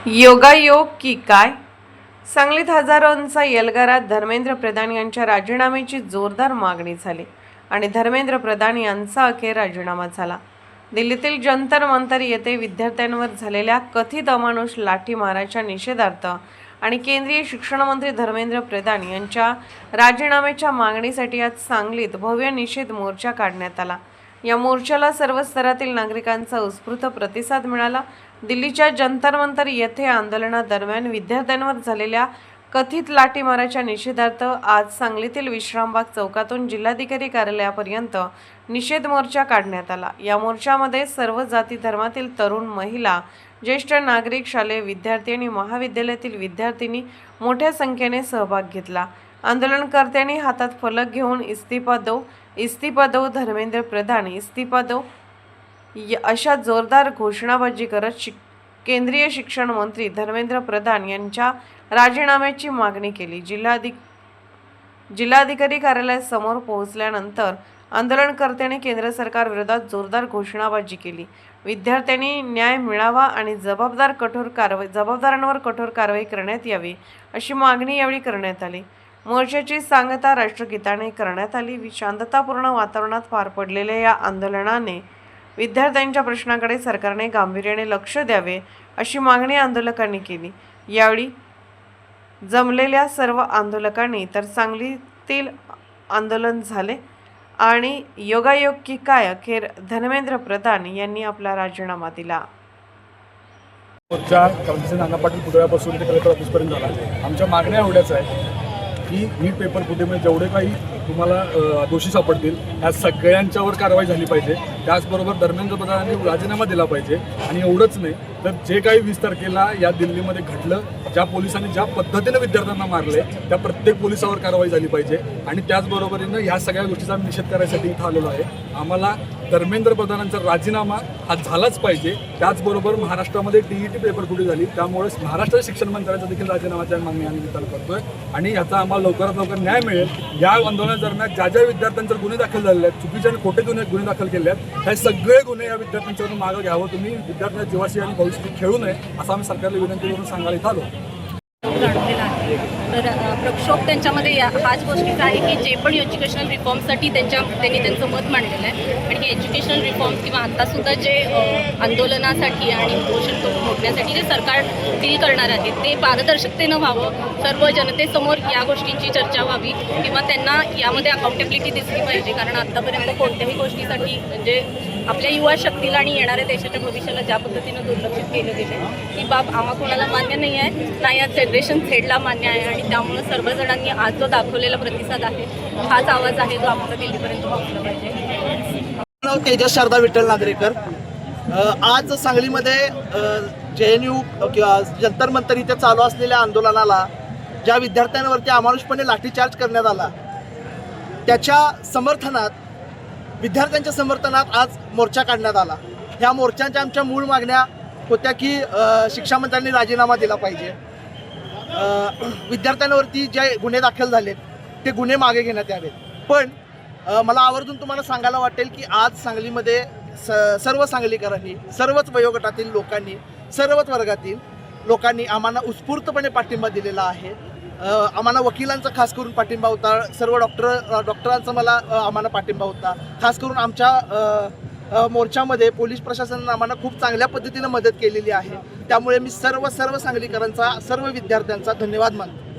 योगायोग की काय? सांगलीत हजारोंचा एल्गारात धर्मेंद्र प्रधान यांच्या राजीनाम्याची जोरदार मागणी झाली आणि धर्मेंद्र प्रधान यांचा अखेर राजीनामा झाला। दिल्लीतील जंतर मंतर येथे विद्यार्थ्यांवर झालेल्या कथित अमानुष लाठीमाराच्या निषेधार्थ आणि केंद्रीय शिक्षण मंत्री धर्मेंद्र प्रधान यांच्या राजीनाम्याच्या मागणीसाठी आज सांगलीत भव्य निषेध मोर्चा काढण्यात आला। या मोर्चाला सर्व स्तरातील नागरिकांचा उत्स्फूर्त प्रतिसाद मिळाला। दिल्लीच्या जंतर मंतर येथे आंदोलनादरम्यान विद्यार्थ्यांवर झालेल्या कथित लाठीमाराच्या निषेधार्थ आज सांगलीतील विश्रामबाग चौकातून जिल्हाधिकारी कार्यालयापर्यंत निषेध मोर्चा काढण्यात आला। या मोर्चामध्ये सर्व जाती धर्मातील तरुण, महिला, ज्येष्ठ नागरिक, शालेय विद्यार्थी आणि महाविद्यालयातील विद्यार्थिनी मोठ्या संख्येने सहभाग घेतला। आंदोलनकर्त्यांनी हातात फलक घेऊन इस्तीफा दो धर्मेंद्र प्रधान इस्तीफा दो अशा जोरदार घोषणाबाजी करत केंद्रीय शिक्षण मंत्री धर्मेंद्र प्रधान यांच्या राजीनाम्याची मागणी केली। जिल्हाधिकारी कार्यालयासमोर पोहोचल्यानंतर आंदोलनकर्त्यांनी केंद्र सरकार विरोधात जोरदार घोषणाबाजी केली। विद्यार्थ्यांनी न्याय मिळावा आणि जबाबदारांवर कठोर कारवाई करण्यात यावी अशी मागणी यावेळी करण्यात आली। मोर्चाची सांगता राष्ट्रगीताने करण्यात आली। शांततापूर्ण वातावरणात पार पडलेल्या या आंदोलनाने विद्यार्थ्यांच्या प्रश्नाकडे सरकारने गांभीर्याने लक्ष द्यावे अशी मागणी आंदोलकांनी केली। यावेळी जमलेल्या सर्व आंदोलकांनी तर सांगलीतील आंदोलन झाले आणि योगायोग की काय? अखेर धर्मेंद्र प्रधान यांनी आपला राजीनामा दिला। क्रांतीचे नाना पाटील पुतळ्यापासून ते कलेक्टर ऑफिसपर्यंत झाला। आमच्या मागण्या एवढ्याच आहे की नीट पेपर फुटेमध्ये जेवढे काही तुम्हाला दोषी सापडतील त्या सगळ्यांच्यावर कारवाई झाली पाहिजे। त्याचबरोबर धर्मेंद्र प्रधानांनी राजीनामा दिला पाहिजे। आणि एवढंच नाही तर जे काही 20 तारखेला या दिल्लीमध्ये घडलं, ज्या पोलिसांनी ज्या पद्धतीने विद्यार्थ्यांना मारले त्या प्रत्येक पोलिसावर कारवाई झाली पाहिजे। आणि त्याचबरोबरीनं ह्या सगळ्या गोष्टीचा निषेध करायसाठी इथं आलेलो आहे। आम्हाला धर्मेंद्र प्रधानांचा राजीनामा हा झालाच पाहिजे। त्याचबरोबर महाराष्ट्रामध्ये TET पेपर फुटी झाली, त्यामुळे महाराष्ट्र शिक्षण मंत्र्यांचा देखील राजीनामाची मागणी आम्ही निकाल करतोय आणि याचा आम्हाला लवकरात लवकर न्याय मिळेल। या आंदोलनादरम्यान ज्या ज्या विद्यार्थ्यांचे गुन्हे दाखल झालेले आहेत, चुकीचे आणि खोटे गुन्हे दाखल केले आहेत, हे सगळे गुन्हे या विद्यार्थ्यांच्यावरून मागं घ्यावं। तुम्ही विद्यार्थ्यांच्या जीवाशी आणि भविष्यात खेळू नये असं आम्ही सरकारला विनंती करून सांगायला इथं आलो। जाणलेला आहे तर प्रक्षोभ त्यांच्यामध्ये हाच गोष्टीचा आहे की जे पण एज्युकेशनल रिफॉर्मसाठी त्यांनी त्यांचं मत मांडलेलं आहे आणि हे एज्युकेशनल रिफॉर्म्स किंवा आत्तासुद्धा जे आंदोलनासाठी आणि पोषण मोडण्यासाठी जे सरकार डील करणार आहे ते पारदर्शकतेनं व्हावं, सर्व जनतेसमोर या गोष्टींची चर्चा व्हावी किंवा त्यांना यामध्ये अकाउंटेबिलिटी दिसली पाहिजे। कारण आत्तापर्यंत कोणत्याही गोष्टीसाठी म्हणजे आपल्या युवा शक्तीला आणि येणाऱ्या देशाच्या भविष्याला ज्या पद्धतीनं दुर्लक्षित केलं गेलं ती बाब आम्हा कोणाला मान्य नाही आहे, ना या फेडरेशन हेडला मान्य आहे। आणि त्यामुळं सर्वजणांनी आज जो दाखवलेला प्रतिसाद आहे हाच आवाज आहे जो आम्हाला दिल्लीपर्यंत पोहोचला पाहिजे। तेजस शारदा विठ्ठल नागरेकर आज सांगलीमध्ये JNU किंवा जंतर मंतर इथे चालू असलेल्या आंदोलनाला ज्या विद्यार्थ्यांवरती अमानुषपणे लाठीचार्ज करण्यात आला त्याच्या समर्थनात, विद्यार्थ्यांच्या समर्थनात आज मोर्चा काढण्यात आला। ह्या मोर्चांच्या आमच्या मूळ मागण्या होत्या की शिक्षण मंत्र्यांनी राजीनामा दिला पाहिजे, विद्यार्थ्यांवरती जे गुन्हे दाखल झालेत ते गुन्हे मागे घेण्यात यावेत। पण मला आवर्जून तुम्हाला सांगायला वाटेल की आज सांगलीमध्ये सर्व सांगलीकरांनी, सर्वच वयोगटातील लोकांनी, सर्वच वर्गातील लोकांनी आम्हाला उत्स्फूर्तपणे पाठिंबा दिलेला आहे। आम्हाला वकिलांचा खास करून पाठिंबा होता, सर्व डॉक्टरांचा आम्हाला पाठिंबा होता। खास करून आमच्या मोर्चामध्ये पोलीस प्रशासनाने आम्हाला खूप चांगल्या पद्धतीने मदत केलेली आहे। त्यामुळे मी सर्व सांगलीकरांचा, सर्व विद्यार्थ्यांचा धन्यवाद मानतो।